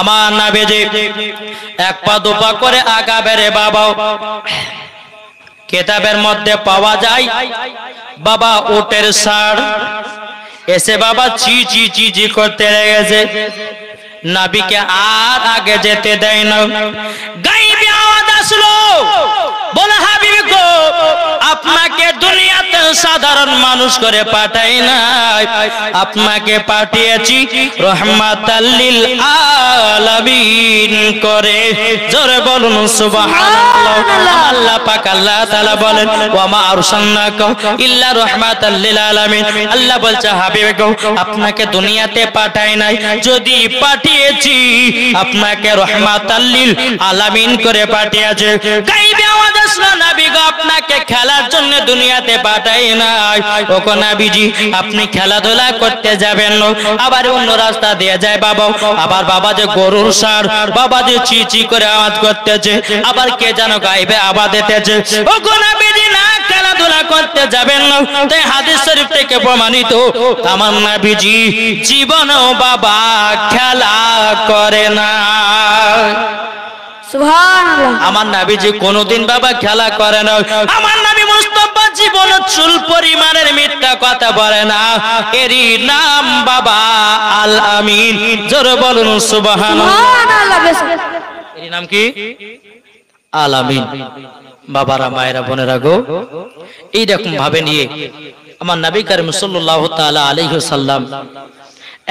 আমার নবীজি এক পা দুপা করে আগাবে রে বাবা। কিতাবের মধ্যে পাওয়া যায় বাবা উটের ষাঁড় এসে বাবা চি চি চি চি করতে লেগেছে, নবীকে আর আগে যেতে দেয় না। গায়েবী আওয়াজ আসলো, বলে হাবিব গো, আপনাকে দুনিয়াতে সাধারণ মানুষ করে পাঠাই নাই, আপনাকে পাঠিয়েছি রহমাতাল লিল আলামিন করে। জোরে বলুন সুবহানাল্লাহ। আল্লাহ পাক আল্লাহ তাআলা বলেন ওয়া মা আরসালনাকা ইল্লা রাহমাতাল লিল আলামিন। আল্লাহ বলছে হাবিব গো, আপনাকে দুনিয়াতে পাঠাই নাই, যদি পাঠিয়েছি আপনাকে রহমাতাল লিল আলামিন করে পাঠিয়েছে। গায়েবী আওয়াজ আসলো, নবী গো, আপনাকে খেলার জন্য দুনিয়াতে পাঠাই নাই। ওগো নবীজি, আপনি খেলাধুলা করতে যাবেন না, আবার অন্য রাস্তা দিয়ে যায় বাবা। আবার বাবা যে গরুর ষাঁড় বাবা যে চি চি করে আওয়াজ করতেছে, আবার কে যেন গায়েবে আওয়াজ দিতেছে। ওগো নবীজি, না খেলাধুলা করতে যাবেন না। তাই হাদিস শরীফ থেকে প্রমাণিত, আমার নবীজি জীবনেও বাবা খেলা করে না। সুবহানাল্লাহ। আমার নবীজি কোনদিন বাবা খেলা করে না। আমার নবী মুস্তাফা জীবন চুল পরিমাণের মিথ্যা কথা বলে না। এরই নাম বাবা আল আমিন। জোরে বলুন সুবহানাল্লাহ। এরই নাম কি? আল আমিন। বাবারা মায়েরা বোনেরা গো, এইরকম ভাবে নিয়ে আমার নবী করিম সাল্লাল্লাহু তাআলা আলাইহি ওয়াসাল্লাম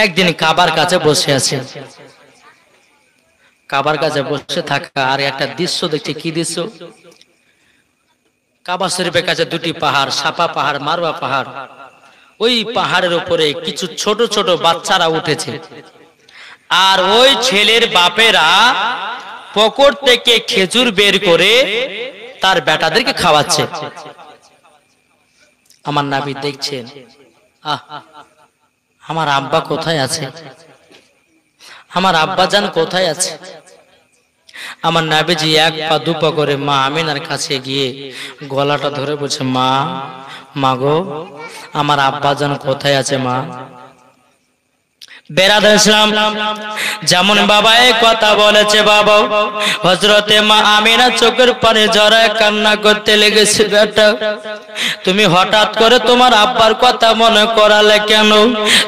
একদিন কাবার কাছে বসে আছেন। কাবার কাছে বসে থাকা আর একটা দৃশ্য দেখছে। কি দৃশ্য? কাবা শরীফের কাছে দুটি পাহাড়, সাপা পাহাড়, মারওয়া পাহাড়। ওই পাহাড়ের উপরে কিছু ছোট ছোট বাচ্চারা উঠেছে, আর ওই ছেলের বাপেরা পকেট থেকে খেজুর বের করে তার বেটাদেরকে খাওয়াচ্ছে। আমার নবী দেখছেন, আমার আব্বা কোথায় আছে, আমার আব্বাজান কোথায় আছে। আমার নবীজি এক পা দুপা করে মা আমিনার কাছে গিয়ে গলাটা ধরে বলছে, মা, মাগো, আমার আব্বাজান কোথায় আছে মা। বেরাদর ইসলাম, যেমন বাবা এই কথা বলেছে, বাবা হযরতে মা আমিনা চোখের পানি জড়ায় কান্না করতে লেগেছে। বেটা, তুমি হঠাৎ করে তোমার আব্বার কথা মনে করালে কেন?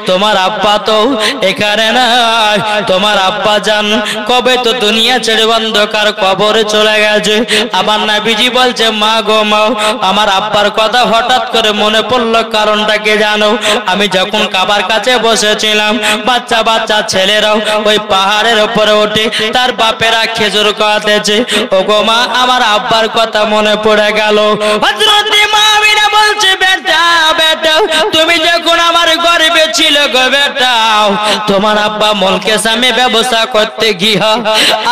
তোমার আব্বা তো এখানে নাই, তোমার আব্বা জান কবে তো দুনিয়া ছেড়ে অন্ধকার কবরে চলে গেছে। আমার নবীজি বলছে, মা গো মা, আমার আব্বার কথা হঠাৎ করে মনে পড়লো, কারণটা কি জানো? আমি যখন কাবার কাছে বসেছিলাম, বাচ্চা বাচ্চা ছেলেরাও ওই পাহাড়ের উপরে উঠে তার বাপেরা খেজুর খাওয়াতেছে। ওগো মা, আমার আব্বার কথা মনে পড়ে গেল। হযরত মা আমিনা বলছে, বেটা বেটা, তুমি যখন আমার গর্ভে ছিল গো বেটা, তোমার আব্বা মুলকে সামে ব্যবসা করতে গিয়া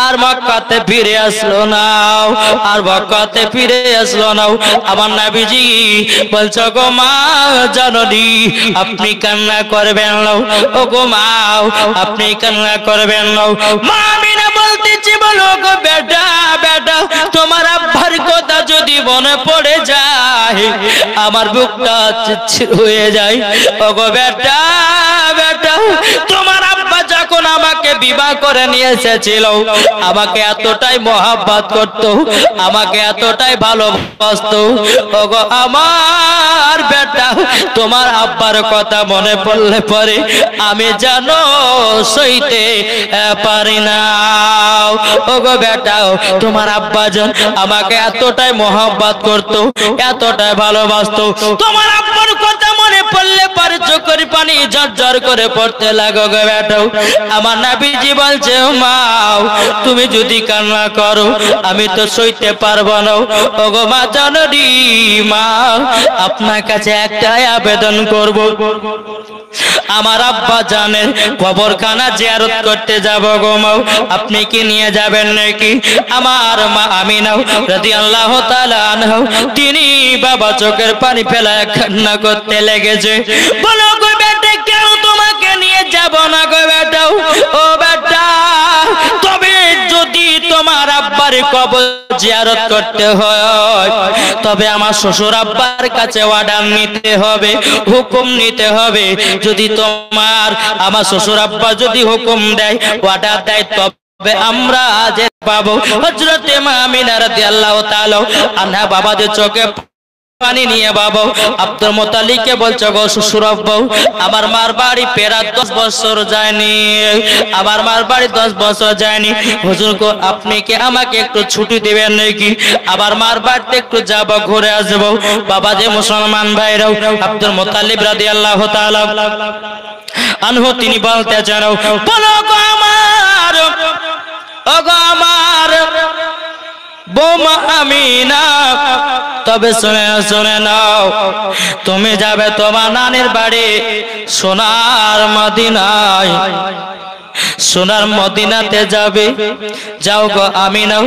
আর মক্কাতে ফিরে আসলো না, আর মক্কাতে ফিরে আসলো না। আমার নবীজি বলছো, গো মা জননী, আপনি কান্না করবেন না। ওগো মা, আপনি কান্না করবেন না। মা আমিনা বলতেছি, বলো গো বেটা বেটা, তোমার আব্বার কথা যদি মনে পড়ে যায় আমার বুকটা চিরচির হয়ে যায়। ওগো বেটা বেটা, তোমার আব্বা যখন আমাকে বিবাহ করে নিয়ে এসেছিল, আমাকে এতটাই মহব্বত করত, আমাকে এতটাই ভালোবাসতো। ওগো আমার বেটা, তোমার আব্বার কথা মনে পড়লে পরে আমি জানো সইতে পারি না। ওগো বেটা, তোমার আব্বাজান আমাকে এতটাই মহব্বত করতো, এতটাই ভালোবাসতো, তোমার আব্বার কথা মনে পড়লে পরে চোখের পানি ঝরঝর করে পড়তে লাগো গো বেটা। আমার নবীজি বলছে, মা, তুমি যদি কান্না করো আমি তো সইতে পারবো না। ওগো মা জননী, মা, আপনার কাছে একটাই আবেদন করব, আমার আব্বা জানের কবরখানা জিয়ারত করতে যাব গো মা, আপনি কি নিয়ে যাবেন নাকি? আমার মা আমিনা রাদিয়াল্লাহু তাআলা আনহা, তিনি বাবা চোখের পানি ফেলায় কান্না করতে লেগেছে। বলো গো বেটা, কেউ তোমাকে নিয়ে যাব না গো বেটা। ও বেটা, তবে যদি তোমার আব্বা আব্বার কবর জিয়ারত করতে হয়, তবে আমার শ্বশুর আব্বার কাছে অর্ডার নিতে হবে, হুকুম নিতে হবে। যদি তোমার আমার শ্বশুর আব্বা যদি হুকুম দেয়, অর্ডার দেয়, তবে আমরা যে পাবো। হযরতে মা আমিনা রাদিয়াল্লাহু তাআলা আনহা বাবাদের চোখে পানি নিয়ে বাবা আব্দুল মুত্তালিবকে বলছে, গো শ্বশুর আব্বা, আমার মার বাড়ি পেরা 10 বছর যায়নি, আমার মার বাড়ি 10 বছর যায়নি। হুজুর গো, আপনি কি আমাকে একটু ছুটি দিবেন নাকি? আমার মার বাড়িতে একটু যাব, ঘুরে আসবো। বাবা যে মুসলমান ভাইরাও, আব্দুল মুত্তালিব রাদিয়াল্লাহু তাআলা আনহু তিনি বলতে চান, বলো গো আমার, ও গো আমার বৌমা আমিনা, তবে শুনে নাও, তুমি যাবে তোমার নানির বাড়ি সোনার মদিনায়, সোনার মদিনাতে যাবে। যাও গো আমিনা,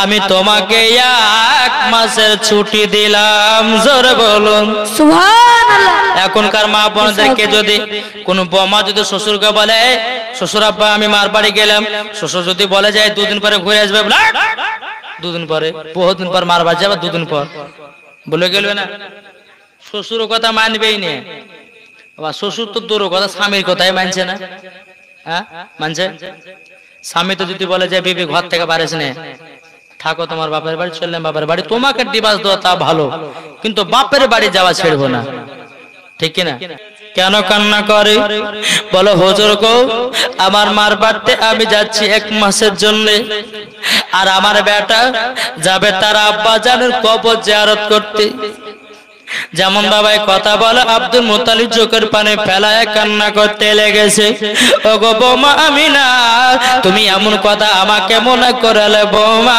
আমি তোমাকে 1 মাসের ছুটি দিলাম। জোরে বলুন সুবহানাল্লাহ। এখনকার মা বোনদেরকে যদি কোন বৌমা যদি শ্বশুরকে বলে, শ্বশুর আব্বা আমি মার বাড়ি গেলাম, শ্বশুর যদি বলে যায় 2 দিন পরে ঘুরে আসবে, 2 দিন পরে, বহুত দিন পর মার বাড়ি যাবে, 2 দিন পর বলে গেলবে না, শ্বশুর কথা মানবেই না। শ্বশুর তো দূর কথা, স্বামীর কথাই মানছে না। হ্যাঁ মানছে? স্বামী তো যদি বলে যে বিবি ঘর থেকে বাড়িস না, থাকো তোমার বাপের বাড়ি, চললাম বাপের বাড়ি, তোমাকে ডিভোর্স দেওয়া তা ভালো, কিন্তু বাপের বাড়ি যাওয়া ছেড়বো না, ঠিক কিনা? কেন কান্না করে? বলো হুজুর গো, আমার মার বাড়িতে আমি যাচ্ছি 1 মাসের জন্য, আর আমার বেটা যাবে তার আব্বা জানের কবর জিয়ারত করতে। যেমন বাবাই কথা বলে, আব্দুল মুত্তালিব চোখের পানি ফেলায় কান্না করতে লেগেছে। ও গো বৌমা আমিনা, তুমি এমন কথা আমাকে মনে করালে বৌমা,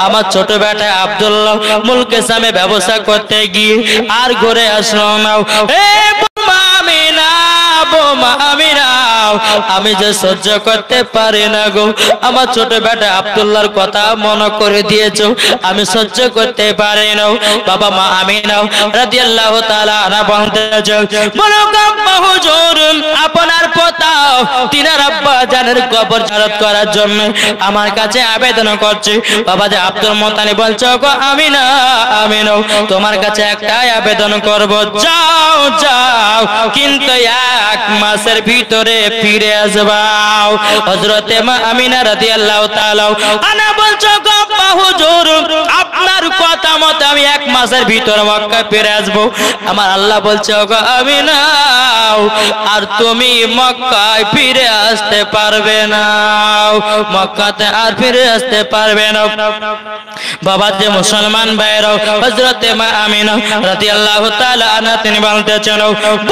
আমার ছোট বেটা আব্দুল্লাহ মুলকে সামে ব্যবসা করতে গিয়ে আর ঘুরে আসলো না। এ বৌমা আমিনা, বৌমা আমিনা, আমি যে সহ্য করতে পারি না গো, আমার ছোট বেটা আব্দুল্লাহর কথা মনে করে দিয়েছো, আমি সহ্য করতে পারি না। বাবা মা আমিনা রাদিয়াল্লাহু তাআলা আনহা বলতেছে, বলো আব্বা হুজুর, আপনার পোতা তিনার আব্বা জানের কবর জিয়ারত করার জন্য আমার কাছে আবেদন করছে। বাবা যে আব্দুল মুত্তালিব বলছো, গো আমিনা, আমিনা তোমার কাছে একটাই আবেদন করব, যাও যাও, কিন্তু 1 মাসের ভিতরে ফিরে আসবাও। হযরতে মা আমিনা রাদিয়াল্লাহু তাআলা আনহা বলছো, গো আব্বা হুজুর, আপনার কথা মতে আমি 1 মাসের ভিতরে মক্কা ফিরে আসবো। আমার আল্লাহ বলছে, গো আমিনা, আর তুমি মক্কায় ফিরে আসতে পারবে না, মক্কাতে আর ফিরে আসতে পারবে না। বাবা যে মুসলমান ভাইরাও, হযরতে মা আমিনা রাদিয়াল্লাহু তাআলা আনহা তিনি বলতেছেন,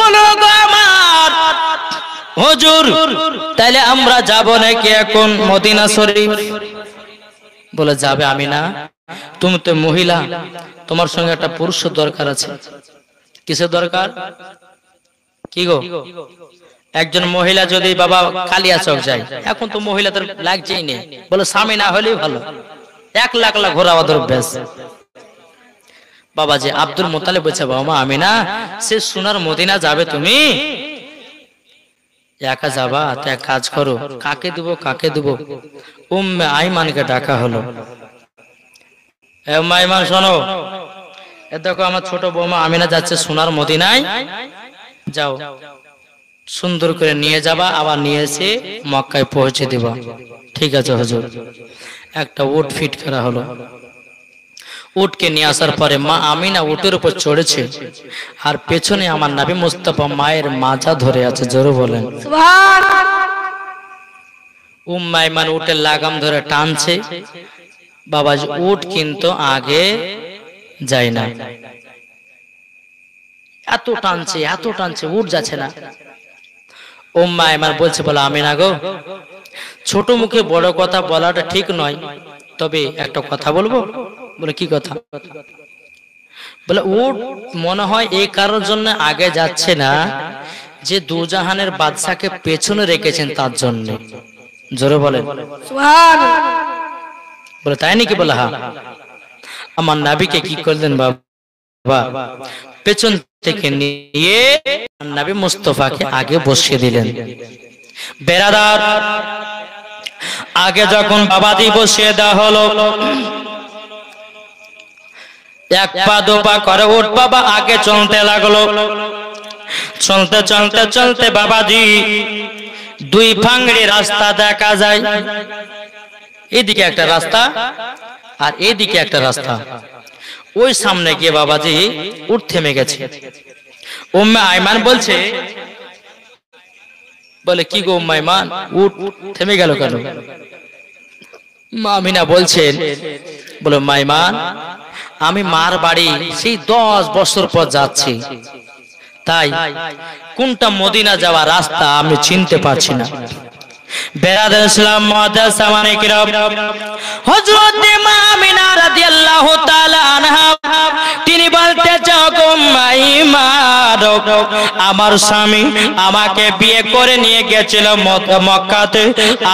বলো গো আমার হুজুর, তাহলে আমরা যাব নাকি এখন মদিনা শরীফ? বলে যাবে আমিনা, তুমি তো মহিলা, তোমার সঙ্গে একটা পুরুষ দরকার আছে। কিসের দরকার? কি গো, একজন মহিলা যদি বাবা কালিয়াচক যায়, এখন তো মহিলাদের লাগছেই নেই, বলে স্বামী না হলেই ভালো, 1 লাখ লাখ ঘোরা ওদের অভ্যাস। বাবা যে আব্দুল মুত্তালিব বলছে, বাবা আমিনা, সে সোনার মদিনা যাবে, তুমি একা যাবা? তো এক কাজ করো, কাকে দেবো কাকে দেবো? উম্মে আইমানকে ডাকা হলো। এ উম্মে আইমান শোনো, এ দেখো আমার ছোট বৌমা আমিনা যাচ্ছে সোনার মদিনায়, যাও সুন্দর করে নিয়ে যাবা, আবার নিয়ে এসে মক্কায় পৌঁছে দিবা। ঠিক আছে হুজুর। একটা উট ফিট করা হলো। উটকে নিয়ে আসার পরে মা আমিনা উটের উপর চড়েছে, আর পেছনে আমার নবী মুস্তাফা মায়ের মাজা ধরে আছে। জোরে বলেন সুবহানাল্লাহ। উম্মে আইমান উটের লাগাম ধরে টানছে। বাবা উট কিন্তু আগে যায় না, এত টানছে উট যাচ্ছে না। উম্মে আইমান বলছে, বলে আমিনা গো, ছোট মুখে বড় কথা বলাটা ঠিক নয়, তবে একটা কথা বলবো। বলে কি কথা? বলে উট মনে হয় এই কারোর জন্য আগে যাচ্ছে না যে দুজাহানের বাদশাকে পেছনে রেখেছেন তার জন্য। জোরে বলেন সুবহানাল্লাহ। বলে তাই নাকি? বলে হ্যাঁ। আমার নবীকে কি করলেন বাবা, পেছন থেকে নিয়ে নবী মুস্তাফাকে আগে বসিয়ে দিলেন। বেরাদার, আগে যখন বাবাজি বসিয়ে দেওয়া হলো, এক পা দু পা করে উঠ বাবা আগে চলতে লাগলো। চলতে চলতে চলতে বাবাজি দুই ভাঙড়ি রাস্তা দেখা যায়। এদিকে একটা রাস্তা আর এদিকে একটা রাস্তা। ওই সামনে গিয়ে বাবাজি উঠ থেমে গেছে। উম্মে আইমান বলছে, বলে কি গো উম্মে আইমান, উঠ থেমে গেল কেন? মা আমিনা বলছেন, বলে মাইমান, আমি মার বাড়ি সেই 10 বছর পর যাচ্ছি, তাই কোনটা মদিনা যাওয়ার রাস্তা আমি চিনতে পারছি না। বেরাদার ইসলাম মুআদ্দাস সামানে কিরাম, হযরত মা আমিনা রাদিয়াল্লাহু তাআলা আনহা তিনি বলতে যখন মাইমান, আমার স্বামী আমাকে বিয়ে করে নিয়ে গেছিল মক্কাতে,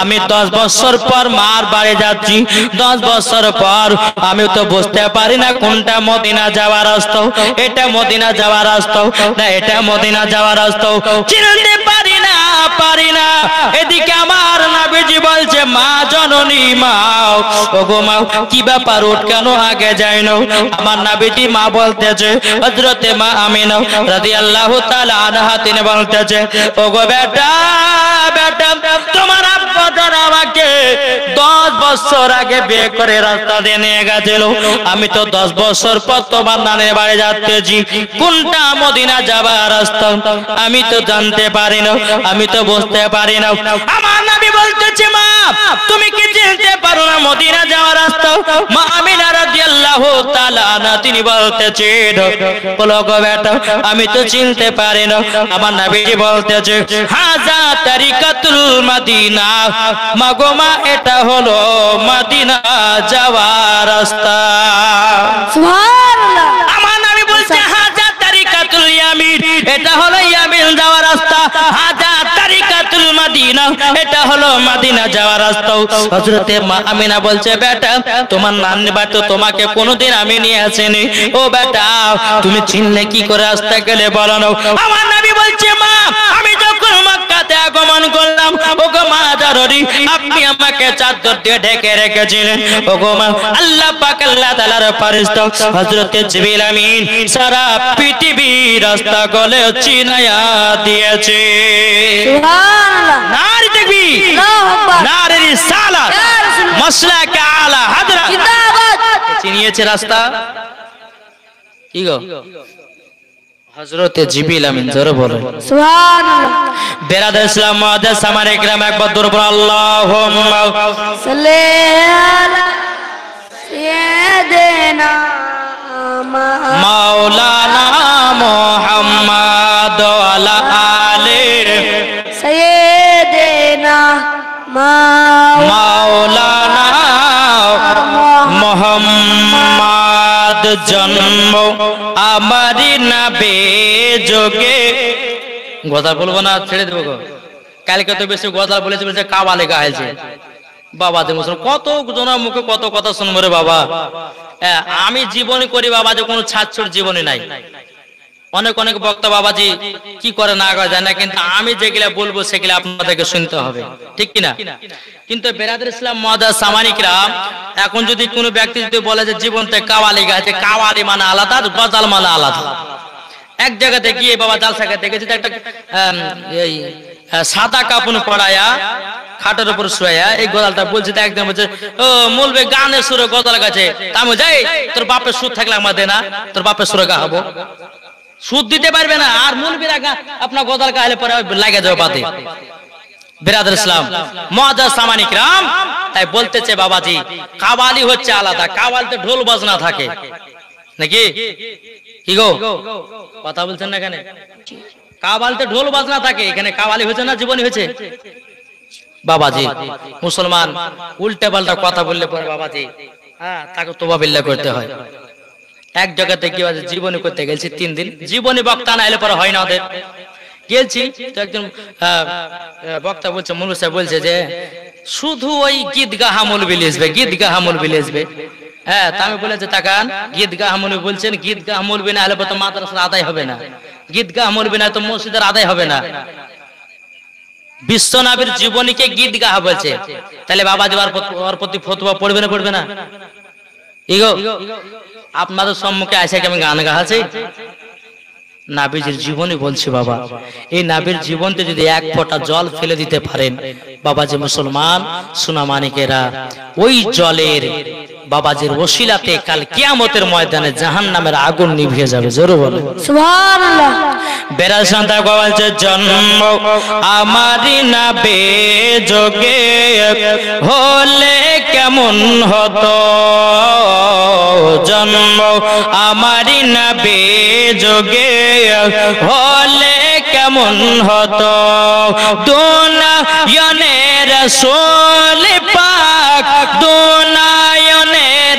আমি 10 বছর পর মার বাড়ি যাচ্ছি। 10 বছর পর আমি তো বুঝতে পারি না কোনটা মদিনা যাওয়ার রাস্তা, এটা মদিনা যাওয়ার রাস্তা না এটা মদিনা যাওয়ার রাস্তা, চিনতে পারি না। এদিকে আমার নবীজি বলছে, মা জননী মা, ওগো মা কি ব্যাপার, উঠ কেন আগে যাই না? আমার নবীজি মা বলতেছে, হযরতে মা আমিনা রাদিয়াল্লাহু তাআলা আনহা তিনি বলতেছে, ওগো বেটা বেটা, তোমার আব্বা আমাকে 10 বছর আগে বিয়ে করে রাস্তা দিয়ে নিয়ে গেছিল, আমি তো 10 বছর পর তোমার নানের বাড়ি যাচ্ছি, কোনটা মদিনা যাবার রাস্তা আমি তো জানতে পারি না, আমি তো বুঝতে পারি না। আমার নবী বলতেছে, মা তুমি কি চিনতে পারো না মদিনা যাওয়ার রাস্তা? মা আমিনা রাদিয়াল্লাহু তাআলা আনহা তিনি বলতেছেন, বলো গো বেটা আমি তো চিনতে পারি না। আমার নবী বলতেছে, হাজা তারিকাতুল মদিনা, মাগো মা এটা হলো মদিনা যাওয়ার রাস্তা। সুবহানাল্লাহ। আমার নবী বলছে, হাজা তারিকাতুল ইয়ামিন, এটা হলো ইয়ামিন যাওয়ার রাস্তা। হাজা তারিকাতুল মদিনা, এটা হলো মদিনা যাওয়ার রাস্তা। হযরতে মা আমিনা বলছে, বেটা তোমার নানি বাড়ি তো তোমাকে কোনোদিন আমি নিয়ে আসেনি, ও বেটা তুমি চিনলে কি করে রাস্তা গেলে বলো না? আমার নবী বলছে, মা আমি যখন মক্কাতে আগমন করলাম, ওগো মা জাররি আপনি আমাকে চাদর দিয়ে ঢেকে রেখেছিলেন, ওগো মা আল্লাহ পাক আল্লাহ তাআলার ফেরেশতা হযরতে জিবরিল আমিন সারা পৃথিবীর রাস্তা গলে চিনায়া দিয়েছে। সুবহানাল্লাহ। নারী তাকবীর, আল্লাহু আকবার। নারী রিসালাত, মাসলাকে আলা হাজরা, জিন্দাবাদ। চিনিয়েছে রাস্তা। কি গো হযরতে জিবরিল আমিন জোরে বলেন সুবহানাল্লাহ। বেরাদার ইসলাম মুআদ্দাস সামানে কিরাম, একবার দরুদ পড়ুন, আল্লাহুম্মা সাল্লি আলা সাইয়্যিদিনা মাওলানা মুহাম্মদ ওয়া আলা আলি সাইয়্যিদিনা মাওলানা মুহাম্মদ, জন্ম আমারি নবে যোগে। গজল বলবো না, ছেড়ে দেবো গো। কালকে তো বেশি গজল বলেছে, বলেছে কাওয়ালে গাইছে। বাবা যে মুসলমান, কত জনের মুখে কত কথা শুনবো রে বাবা। আমি জীবনী করি বাবা, যে কোনো ছাড়ছুড় জীবনী নাই। অনেক অনেক বক্তা বাবাজি কি করে না করে যায় না, কিন্তু আমি যেগুলা বলবো সেগুলা আপনাদেরকে শুনতে হবে, ঠিক কিনা? কিন্তু বেরাদার ইসলাম মুআদ্দাস সামানে কিরাম, এখন যদি কোনো ব্যক্তি যদি বলে যে জীবনতে কাওয়ালি গাইছে, কাওয়ালি মানে আলাদা, গজল মানে আলাদা। এক জায়গাতে গিয়ে বাবা জালসাকে দেখেছি, একটা এই সাদা কাপড় পরায়া খাটের উপর শুয়ায়া এই গজলটা বলছে, একদম বলছে, ও মূলবে গানের সুরে গজল গাছে, আমি যাই তোর বাপের সুর থাকলে আমার দে না, তোর বাপের সুরে গা হবো, সুদ দিতে পারবে না, আর মূলবিরা আপনার গজল গাইলে পরে লাগে যাবে বাদে। বেরাদার ইসলাম মুআদ্দাস সামানে কিরাম, তাই বলতেছে বাবাজি কাওয়ালি হচ্ছে আলাদা, কাওয়ালিতে ঢোল বাজনা থাকে নাকি? কি গো কথা বলছেন না? এখানে কাওয়ালিতে ঢোল বাজনা থাকে, এখানে কাওয়ালি হয়েছে না জীবনী হয়েছে? বাবাজি মুসলমান উল্টে পাল্টা কথা বললে পরে বাবাজি তাকে তোবা বিল্লাহ করতে হয়। এক জায়গাতে কি আছে, জীবনী করতে গেছি 3 দিন, জীবনী বক্তা না এলে পরে হয় না ওদের। গেছি তো একজন বক্তা বলছে, মৌলভী সাহেব বলছে যে শুধু ওই গীত গাহা মৌলভী লিখবে, গীত গাহা মৌলভী লিখবে। হ্যাঁ, তা আমি বলেছি তাকান, গীত গাহা মৌলভী বলছেন, গীত গাহা মৌলভী না হলে তো মাদ্রাসার আদায় হবে না, গীত গাহা মৌলভী না তো মসজিদের আদায় হবে না। বিশ্বনবীর জীবনীকে গীত গাহা বলছে, তাহলে বাবা যে ওর প্রতি ফতোয়া পড়বে না পড়বে না? ইগো আপনাদের সম্মুখে আসে কি আমি গান গাহাছি? নাবিজির জীবনী বলছি বাবা, এই নাবির জীবনতে যদি এক ফোঁটা জল ফেলে দিতে পারেন বাবাজি মুসলমান সোনামানিকেরা, ওই জলের বাবাজির ওসিলাতে কাল কিয়ামতের ময়দানে জাহান্নামের আগুন নিভিয়ে যাবে। জোরে বলে সুবহানাল্লাহ। বেরাসান্তা বলছে জন্ম আমারই নাবে যোগে হলে কেমন হতো, জন্ম আমারই নাবে যোগে হলে কেমন হতো, দুনিয়ার রাসূল পাক দুনিয়ার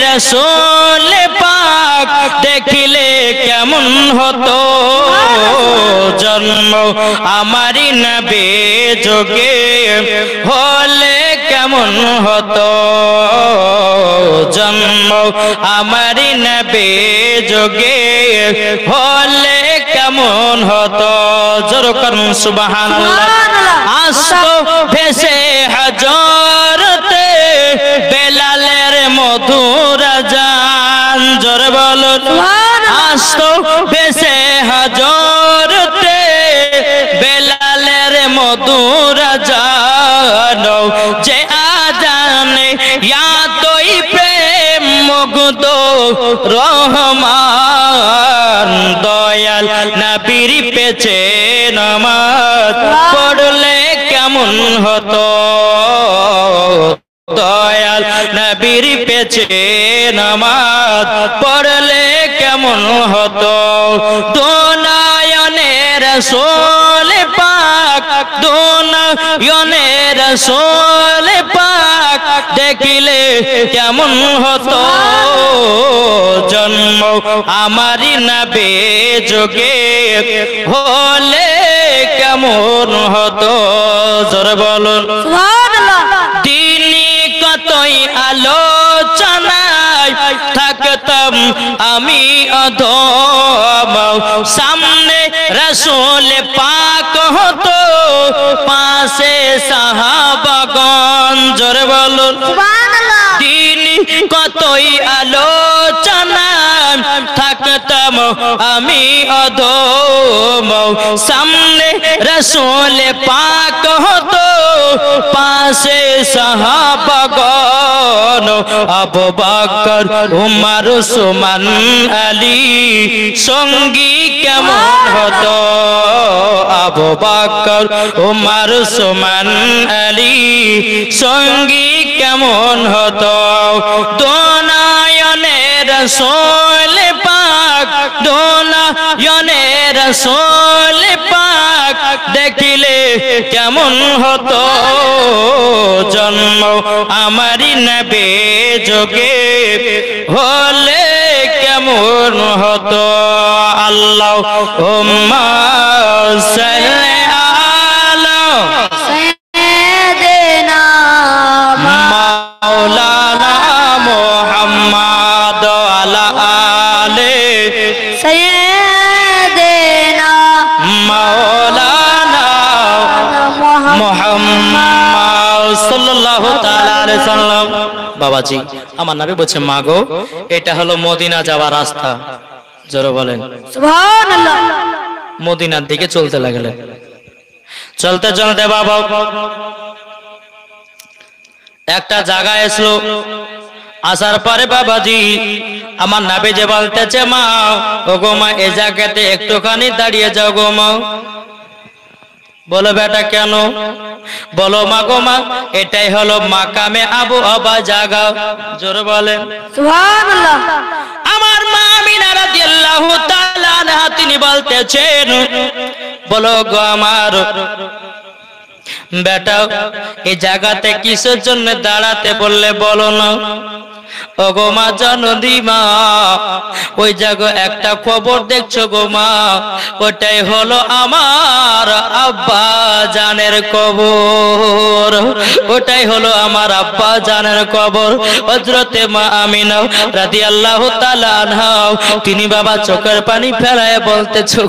রাসূল পাক দেখিলে কেমন হতো, জন্ম আমারই নবী যোগে হলে কেমন হতো, জন্ম আমারই নবী যোগে হলে কেমন হতো। জোর করুন সুবহানাল্লাহ। আসতো ভেসে হাজরতে বেলালের মধুর আযান, জোরে বলুন আসতো ভেসে হাজরতে বেলালের মধুর আযান, যে আযানে ইয়াতই প্রেম মুগ্ধ রহমান, দয়াল নবীর পেছে নামাজ পড়লে কেমন হতো, দয়াল নবীর পেছে নামাজ পড়লে কেমন হতো, দুনিয়ার রাসূল পাক দুনিয়ার রাসূল পাক দেখিলে কেমন হতো, জন্ম আমারই নবী যোগে হলে কেমন হতো। জোরে বলুন সুবহানাল্লাহ। তিনি কতই আলোচনায় থাকতাম আমি অধম, সামনে রাসূল পাক হতো পাশে সাহাবাগণ, জোরে বলুন সুবহানাল্লাহ। তিনি কতই আলোচনায় থাকতাম আমি অধম, সামনে রাসূল পাক হতো পাশে সাহাবাগণ, আবু বকর উমর উসমান আলী সঙ্গী কেমন হতো, আবু বকর উমর উসমান আলী সঙ্গী কেমন হতো, দুনিয়ার রাসূল পাক দুনিয়ার রাসূল পাক দেখিলে কেমন হতো, জন্ম আমারই নবী যোগে হলে কেমন হতো। আল্লাহুম্মা সাল্লি আলা সাইয়্যিদিনা মাওলানা মুহাম্মদ আলা আলে সাইয়্যিদিনা মাওলানা মুহাম্মদ সাল্লাল্লাহু তাআলা আলাইহি সাল্লাম। বাবাজি আমার নবী বলছে মা গো এটা হলো মদিনা যাওয়ার রাস্তা, জোরে বলেন সুবহানাল্লাহ। মদিনার দিকে চলতে লাগলেন, চলতে চলতে বাবা একটা জায়গায় এসলো, আসার পরে বাবাজি আমার নবী যে বলতেছে মা ও গো মা এই জায়গাতে একটুখানি দাঁড়িয়ে যাও গো মা। বলো বেটা কেন? বলো মা গো মা এটাই হলো মাকামে আবু আবা জায়গা, জোরে বলেন সুবহানাল্লাহ। আমার মা আমিনা রাদিয়াল্লাহু তাআলা আনহা তিনি বলতেছেন বলো গো আমার বেটা এই জায়গাতে কিসের জন্য দাঁড়াতে বললে বলো না। ও গো মা জানদি মা ওই জায়গা একটা খবর দেখছো গো মা, ওটাই হলো আমার আব্বা জানের কবর, ওটাই হলো আমার আব্বা জানের কবর। হযরতে মা আমিনা রাদিয়াল্লাহু তাআলা আনহা তিনি বাবা চোখের পানি ফেলায় বলতেছো